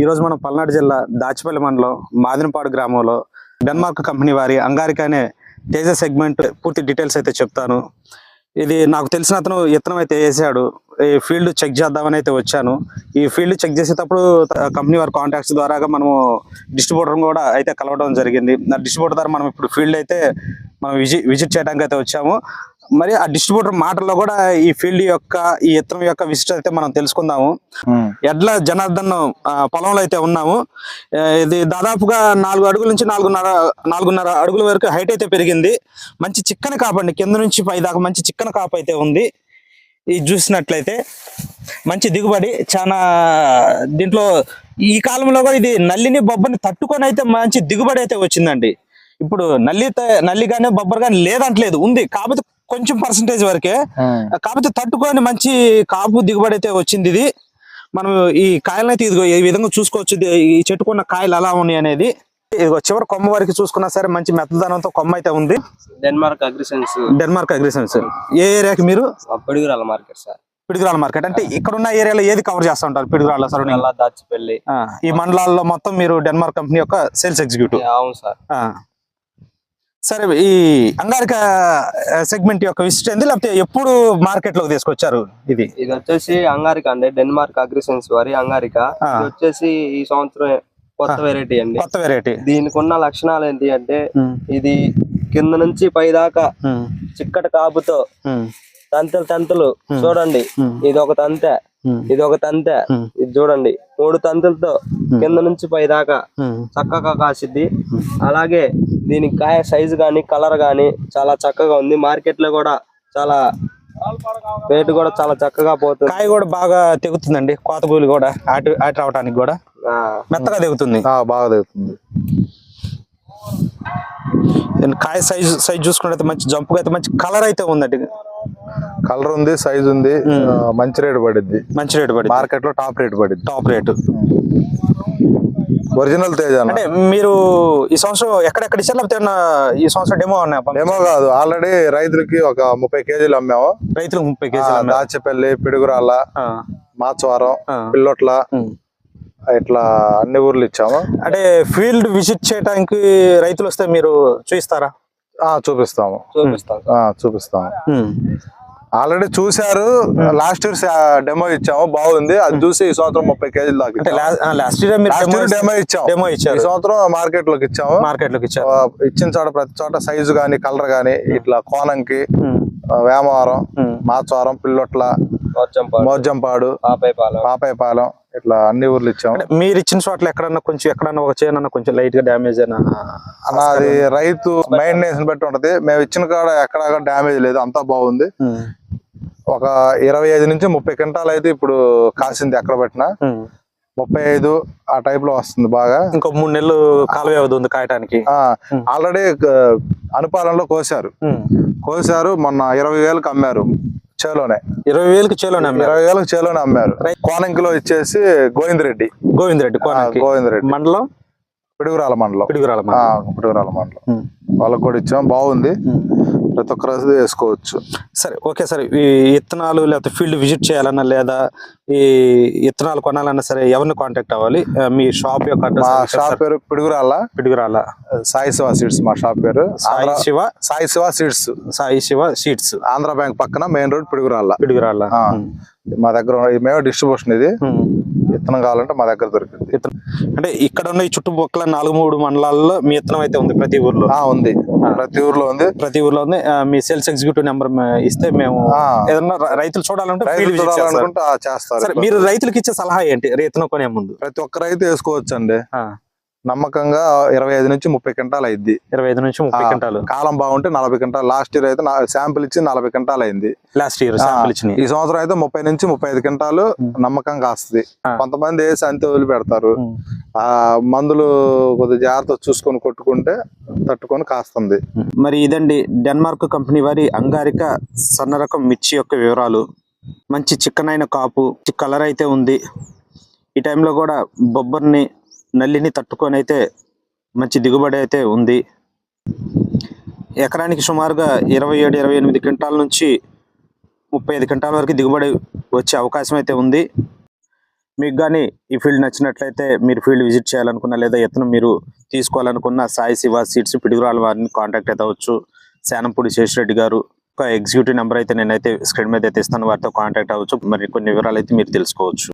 ఈరోజు మనం పల్నాడు జిల్లా దాచిపల్లి మండలం మాదినపాడు గ్రామంలో డెన్మార్క్ కంపెనీ వారి అంగారికా అనే తేజ సెగ్మెంట్ పూర్తి డీటెయిల్స్ అయితే చెప్తాను. ఇది నాకు తెలిసిన అతను ఇత్తనం అయితే వేసాడు. ఈ ఫీల్డ్ చెక్ చేద్దామని అయితే వచ్చాను. ఈ ఫీల్డ్ చెక్ చేసేటప్పుడు కంపెనీ వారి కాంటాక్ట్స్ ద్వారా మనము డిస్ట్రిబ్యూటర్ కూడా అయితే కలవడం జరిగింది. ఆ డిస్ట్రిబ్యూటర్ ద్వారా మనం ఇప్పుడు ఫీల్డ్ అయితే మనం విజిట్ చేయడానికి అయితే వచ్చాము. మరి ఆ డిస్ట్రిబ్యూటర్ మాటల్లో కూడా ఈ ఫీల్డ్ యొక్క ఈ ఇత్తనం యొక్క విశిష్టత అయితే మనం తెలుసుకుందాము. ఎడ్ల జనార్దన్ పొలంలో అయితే ఉన్నాము. ఇది దాదాపుగా 4 అడుగుల నుంచి 4.5 అడుగుల వరకు హైట్ అయితే పెరిగింది. మంచి చిక్కని కాపండి, కింద నుంచి పై దాకా మంచి చిక్కని కాపు అయితే ఉంది. ఇది చూసినట్లయితే మంచి దిగుబడి చాలా. దీంట్లో ఈ కాలంలో కూడా ఇది నల్లిని బొబ్బని తట్టుకొని అయితే మంచి దిగుబడి అయితే వచ్చిందండి. ఇప్పుడు నల్లి కానీ బొబ్బర్ కానీ లేదంటలేదు, ఉంది, కాకపోతే కొంచెం పర్సంటేజ్ వరకే. కాకపోతే తట్టుకొని మంచి కాపు దిగుబడి అయితే వచ్చింది. ఇది మనం ఈ కాయలను అయితే ఇదిగో ఈ విధంగా చూసుకోవచ్చు. ఈ చెట్టుకున్న కాయలు ఎలా ఉన్నాయి అనేది. ఇదిగో చివరి కొమ్మ వరకు చూసుకున్నా సరే మంచి మెత్తదనంతో కొమ్మ అయితే ఉంది. డెన్మార్క్ అగ్రిసెన్స్. ఏ ఏరియాకి మీరు? Piduguralla market sir. Piduguralla market అంటే ఇక్కడ ఉన్న ఏరియాలో ఏది కవర్ చేస్తూ ఉంటారు? పిడుగురాల సరౌండింగ్, దాచిపల్లి, ఈ మండలాల్లో మొత్తం మీరు డెన్మార్క్ కంపెనీ యొక్క సేల్స్ ఎగ్జిక్యూటివ్. అవును సార్. సరే, ఈ అంగారికా సెగ్మెంట్ యొక్క విశిష్టత ఏంది, లేకపోతే ఎప్పుడు మార్కెట్ లోకి తీసుకొచ్చారు? ఇది వచ్చేసి అంగారికా అండి, డెన్మార్క్ అగ్రిసెన్స్ వారి అంగారికా. ఇది వచ్చేసి ఈ సంవత్సరం కొత్త వెరైటీ అండి. కొత్త వెరైటీ. దీనికి ఉన్న లక్షణాలు ఏంటి అంటే, ఇది కింద నుంచి పై దాకా చిక్కటి కాపుతో తంతులు చూడండి. ఇది ఒక తంతె, ఇది ఒక తంతె, ఇది చూడండి 3 తంతులతో కింద నుంచి పై దాకా చక్కగా కాసిద్ది. అలాగే దీనికి కాయ సైజు గానీ కలర్ గానీ చాలా చక్కగా ఉంది. మార్కెట్ లో కూడా చాలా రేటు కూడా చాలా చక్కగా పోతుంది. కాయ కూడా బాగా తెగుతుందండి. కోత కూలి కూడా అటు రావడానికి కూడా మెత్తగా తెగుతుంది, బాగా తెగుతుంది. కాయ సైజ్ చూసుకుంటే మంచి జంపుగా అయితే మంచి కలర్ అయితే ఉందండి. కలర్ ఉంది, సైజ్ ఉంది, మంచి రేటు పడింది. మంచి రేటు పడింది. మార్కెట్ లో టాప్ రేట్ పడింది. Top rate. ఒరిజినల్ తేజ. అంటే మీరు ఈ సంవత్సరం ఎక్కడెక్కడ ఇచ్చారు, లేకపోతే ఈ సంవత్సరం డెమో ఉన్నాయా? డెమో కాదు, ఆల్రెడీ రైతులకి ఒక 30 కేజీలు అమ్మాము. రైతులకు 30 కేజీలు. దాచిపల్లి, పిడుగురాల, మాచవరం, పిల్లొట్ల, ఇట్లా అన్ని ఊర్లు ఇచ్చాము. అంటే ఫీల్డ్ విజిట్ చేయడానికి రైతులు వస్తే మీరు చూపిస్తారా? చూపిస్తాము. ఆల్రెడీ చూసారు. లాస్ట్ ఇయర్ డెమో ఇచ్చాము, బాగుంది. అది చూసి ఈ సంవత్సరం 30 కేజీలు దాకా లాస్ట్ ఇయర్ డెమో ఇచ్చాము. ఈ సంవత్సరం మార్కెట్ లోకి ఇచ్చాము. ఇచ్చిన చోట ప్రతి చోట సైజు గానీ కలర్ గానీ ఇట్లా కోనంకి, వేమవరం, మాచవరం, పిల్లొట్ల, మోర్జంపాడు, పాపాయపాలెం ఇట్లా అన్ని ఊర్లు ఇచ్చాము. మీరు ఇచ్చిన చోట్ల ఎక్కడన్నా ఒక చేయనన్నా కొంచెం లైట్ గా డ్యామేజ్ అయినా? అది రైతు మెయింటెనెన్స్ బట్టి ఉంటది. మేము ఇచ్చిన కాడ ఎక్కడ డ్యామేజ్ లేదు, అంతా బాగుంది. ఒక 25 నుంచి 30 క్వింటాలు అయితే ఇప్పుడు కాసింది. ఎక్కడ పెట్టినా 35 ఆ టైప్ లో వస్తుంది బాగా. ఇంకో 3 నెలలు కాల వ్యవధి ఉంది కాయటానికి. ఆల్రెడీ అనుపాలనలో కోసారు. మొన్న 20,000కి అమ్మారు చేలోనే. 20,000కి చేలోనే 20,000కి చేలోనే అమ్మారు. కోనంకిలో ఇచ్చేసి గోవిందరెడ్డి మండలం, పిడుగురాల మండలం వాళ్ళకి కూడా ఇచ్చాం. బాగుంది, ప్రతి ఒక్క రోజు వేసుకోవచ్చు. సరే, ఓకే సార్. ఈ ఇత్తనాలు లేకపోతే ఫీల్డ్ విజిట్ చేయాలన్నా లేదా ఈ ఇత్తనాలు కొనాలన్నా సరే ఎవరిని కాంటాక్ట్ అవ్వాలి? మీ షాప్ యొక్క అడ్రస్? షాప్ పేరు పిడుగురాల సాయి శివ సీడ్స్. మా షాప్ పేరు సాయి శివ సీడ్స్. ఆంధ్ర బ్యాంక్ పక్కన మెయిన్ రోడ్, పిడుగురాల. మా దగ్గర మేము డిస్ట్రిబ్యూషన్. ఇది ఇత్తనం కావాలంటే మా దగ్గర దొరికింది. అంటే ఇక్కడ ఉన్న ఈ చుట్టుపక్కల 4-3 మండలాల్లో మీ ఇత్తనం అయితే ఉంది? ప్రతి ఊర్లో ఉంది. ప్రతి ఊర్లో ఉంది. మీ సేల్స్ ఎగ్జిక్యూటివ్ నెంబర్ ఇస్తే మేము ఏదన్నా రైతులు చూడాలంటే చేస్తారు. మీరు రైతులకు ఇచ్చే సలహా ఏంటి ఇత్తనం కొనే ముందు? ప్రతి ఒక్క రైతు వేసుకోవచ్చు అండి. నమ్మకంగా 25 నుంచి 30 క్వింటాలు అయింది. 25 నుంచి 30 క్వింటాలు. కాలం బాగుంటే 40 క్వింటాలు. లాస్ట్ ఇయర్ అయితే శాంపిల్ ఇచ్చి 40 క్వింటాలు అయింది. లాస్ట్ ఇయర్ శాంపిల్ ఇచ్చి. ఈ సంవత్సరం అయితే 30 నుంచి 35 క్వింటాలు నమ్మకంగా వస్తుంది. కొంతమంది వేసి అంతే వదిలి పెడతారు. మందులు కొద్దిగా జాగ్రత్త చూసుకొని కొట్టుకుంటే తట్టుకొని కాస్తుంది. మరి ఇదండి డెన్మార్క్ కంపెనీ వారి అంగారికా సన్న రకం మిర్చి యొక్క వివరాలు. మంచి చిక్కనైన కాపు, కలర్ అయితే ఉంది. ఈ టైంలో కూడా బొబ్బర్ని, నల్లిని తట్టుకొని అయితే మంచి దిగుబడి అయితే ఉంది. ఎకరానికి సుమారుగా 27-28 క్వింటాల నుంచి 35 క్వింటాల వరకు దిగుబడి వచ్చే అవకాశం అయితే ఉంది. మీకు కానీ ఈ ఫీల్డ్ నచ్చినట్లయితే మీరు ఫీల్డ్ విజిట్ చేయాలనుకున్నా లేదా ఎత్తున మీరు తీసుకోవాలనుకున్న సాయి శివ సీడ్స్ పిడుగురాల వారిని కాంటాక్ట్ అయితే అవ్వచ్చు. శానంపూడి శేషరెడ్డి గారు ఒక ఎగ్జిక్యూటివ్ నెంబర్ అయితే నేనైతే స్క్రీన్ మీద అయితే ఇస్తాను, వారితో కాంటాక్ట్ అవ్వచ్చు. మరి కొన్ని వివరాలు అయితే మీరు తెలుసుకోవచ్చు.